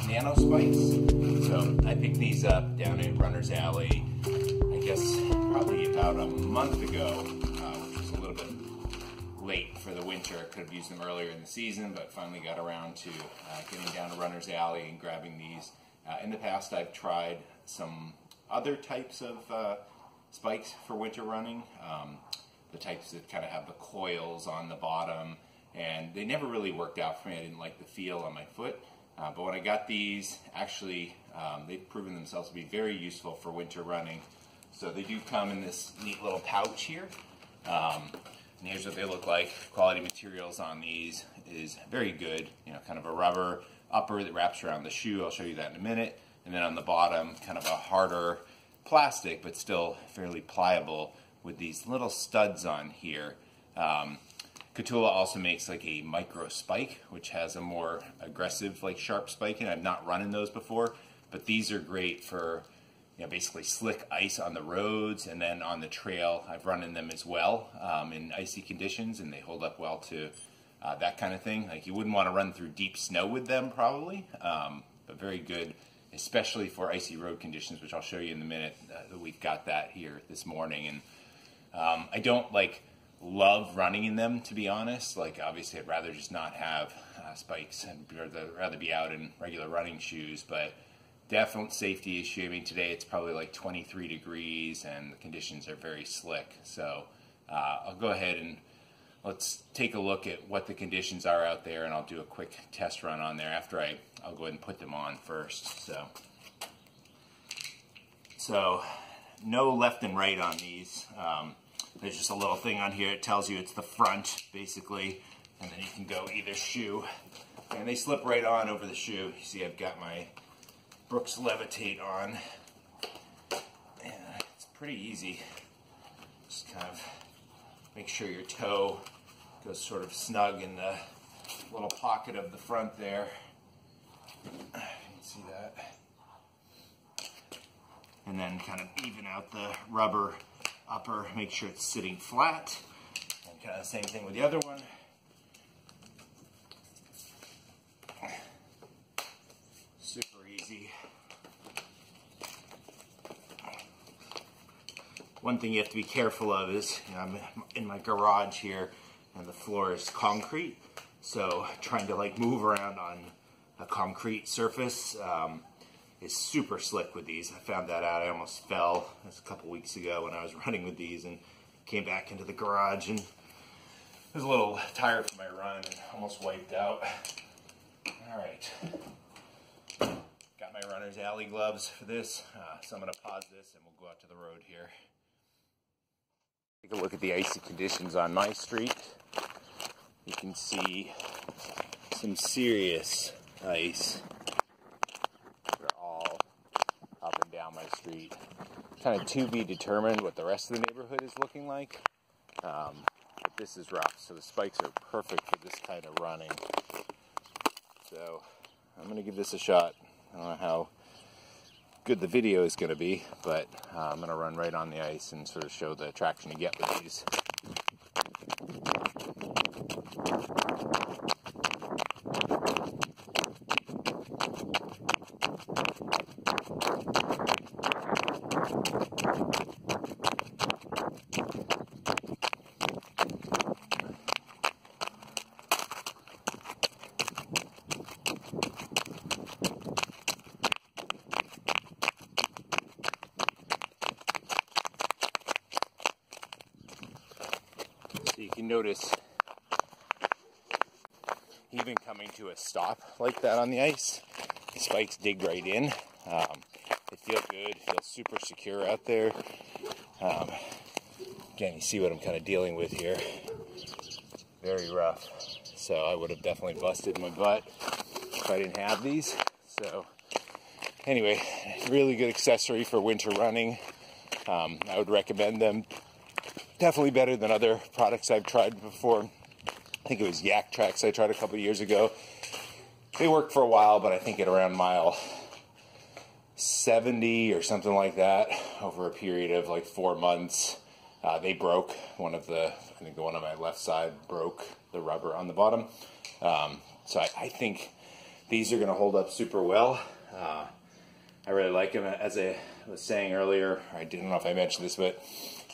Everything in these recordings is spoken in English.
Nanospikes. So I picked these up down at Runner's Alley, I guess probably about a month ago, which was a little bit late for the winter. Could have used them earlier in the season, but finally got around to getting down to Runner's Alley and grabbing these. In the past, I've tried some other types of spikes for winter running, the types that kind of have the coils on the bottom, and they never really worked out for me. I didn't like the feel on my foot, but when I got these, actually they've proven themselves to be very useful for winter running. So they do come in this neat little pouch here, and here's what they look like. Quality materials on these is very good, you know, kind of a rubber upper that wraps around the shoe. I'll show you that in a minute. And then on the bottom, kind of a harder plastic, but still fairly pliable with these little studs on here. Kahtoola also makes like a micro spike, which has a more aggressive, like sharp spike, and I've not run in those before, but these are great for, you know, basically slick ice on the roads, and then on the trail I've run in them as well in icy conditions, and they hold up well to that kind of thing. Like, you wouldn't want to run through deep snow with them probably, but very good, especially for icy road conditions, which I'll show you in a minute. We've got that here this morning, and I don't love running in them, to be honest. Like, obviously I'd rather just not have spikes and rather be out in regular running shoes, but definite safety issue. I mean, today it's probably like 23 degrees and the conditions are very slick. So I'll go ahead and let's take a look at what the conditions are out there, and I'll do a quick test run on there after I'll go ahead and put them on first. So no left and right on these. There's just a little thing on here. It tells you it's the front, basically, and then you can go either shoe. And they slip right on over the shoe. You see I've got my Brooks Levitate on. And it's pretty easy. Just kind of make sure your toe goes sort of snug in the little pocket of the front there. You can see that. And then kind of even out the rubber upper, make sure it's sitting flat. And kind of the same thing with the other one. Super easy. One thing you have to be careful of is, you know, I'm in my garage here and the floor is concrete, so trying to like move around on a concrete surface is super slick with these. I found that out. I almost fell. It was a couple weeks ago when I was running with these and came back into the garage and was a little tired from my run and almost wiped out. Alright. Got my Runner's Alley gloves for this, so I'm going to pause this and we'll go out to the road here. Take a look at the icy conditions on my street. You can see some serious ice. They're all up and down my street. Kind of to be determined what the rest of the neighborhood is looking like. But this is rough, so the spikes are perfect for this kind of running. So I'm going to give this a shot. I don't know how good the video is going to be, but I'm going to run right on the ice and sort of show the traction you get with these. So you can notice, even coming to a stop like that on the ice, the spikes dig right in. They feel good, feel super secure out there. Again, you see what I'm kind of dealing with here. Very rough. So I would have definitely busted my butt if I didn't have these. So anyway, really good accessory for winter running. I would recommend them. Definitely better than other products I've tried before. I think it was Yak Tracks I tried a couple of years ago. They worked for a while, but I think at around mile 70 or something like that, over a period of like 4 months, they broke. I think the one on my left side broke the rubber on the bottom. So I think these are going to hold up super well. I really like them. As I was saying earlier, I don't know if I mentioned this, but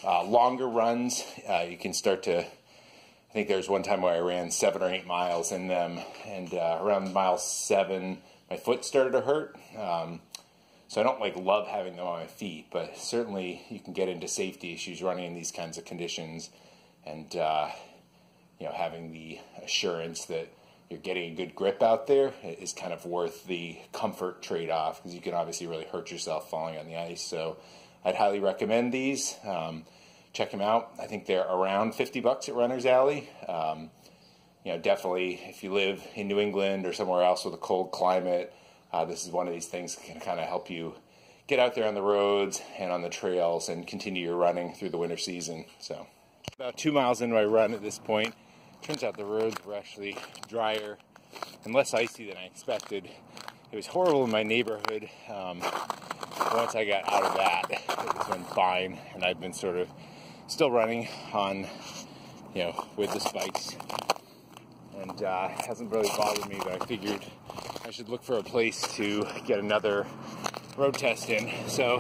longer runs, you can start to, I think there was one time where I ran 7 or 8 miles in them, and around mile 7, my foot started to hurt. So I don't love having them on my feet, but certainly you can get into safety issues running in these kinds of conditions, and having the assurance that you're getting a good grip out there is kind of worth the comfort trade-off, because you can obviously really hurt yourself falling on the ice. So I'd highly recommend these. Check them out. I think they're around $50 at Runner's Alley. Definitely if you live in New England or somewhere else with a cold climate, this is one of these things that can kind of help you get out there on the roads and on the trails and continue your running through the winter season. So about 2 miles into my run at this point. Turns out the roads were actually drier and less icy than I expected. It was horrible in my neighborhood. Once I got out of that, it's been fine, and I've been sort of still running on, with the spikes. And it hasn't really bothered me, but I figured I should look for a place to get another road test in. So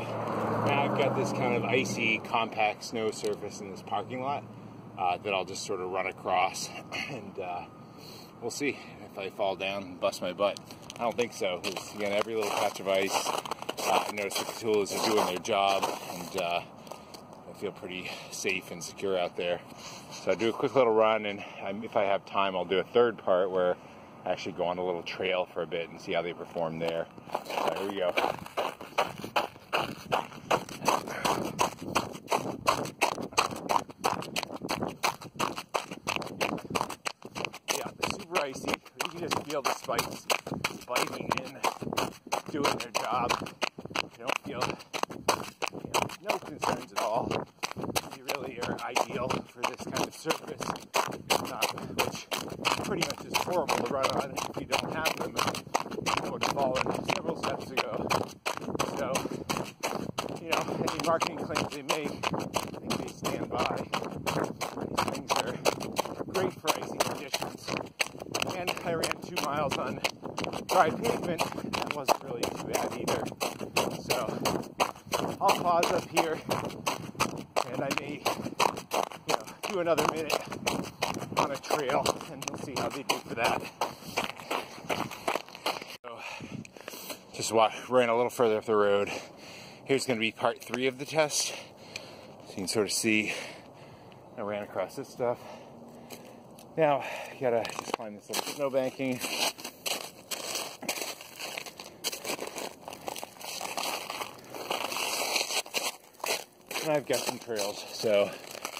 now I've got this kind of icy, compact snow surface in this parking lot that I'll just sort of run across, and we'll see if I fall down and bust my butt. I don't think so, because again, every little patch of ice, I notice the Kahtoolas are doing their job, and I feel pretty safe and secure out there. So I do a quick little run, and if I have time, I'll do a third part where I actually go on a little trail for a bit and see how they perform there. So here we go. Icy. You can just feel the spikes biting in, doing their job. You don't feel no concerns at all. They really are ideal for this kind of surface, which pretty much is horrible to run on if you don't have them. I would have fallen several steps ago. So, any marketing claims they make, I think they stand by. These things are great for icy conditions. And I ran 2 miles on dry pavement. That wasn't really too bad either. So I'll pause up here, and I may, do another minute on a trail, and we'll see how they do for that. So just ran a little further up the road. Here's going to be part 3 of the test. So you can sort of see I ran across this stuff. Now, you gotta just find this little snow banking. And I've got some trails. So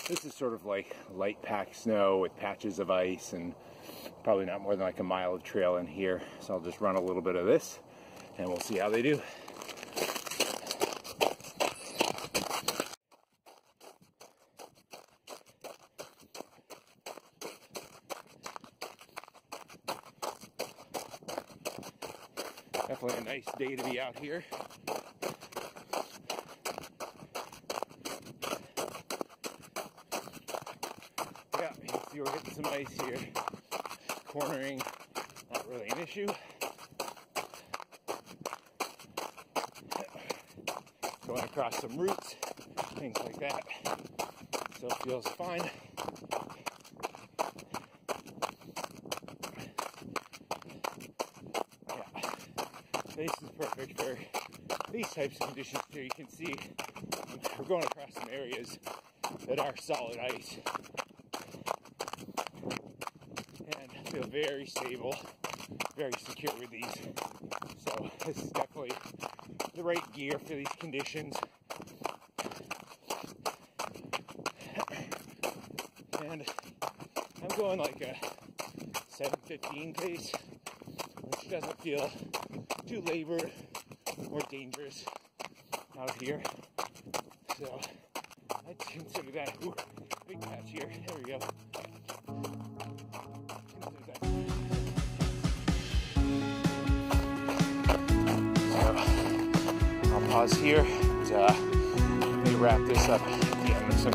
this is sort of like light packed snow with patches of ice, and probably not more than like a mile of trail in here. So I'll just run a little bit of this, and we'll see how they do. Definitely a nice day to be out here. Yeah, you can see we're hitting some ice here. Cornering, not really an issue. Going across some roots, things like that. So it feels fine. This is perfect for these types of conditions too. You can see we're going across some areas that are solid ice, and I feel very stable, very secure with these. So this is definitely the right gear for these conditions. And I'm going like a 7:15 pace, which doesn't feel too labored or dangerous out here. So I'd consider that. Ooh, big patch here. There we go. So I'll pause here and let me wrap this up at the end of some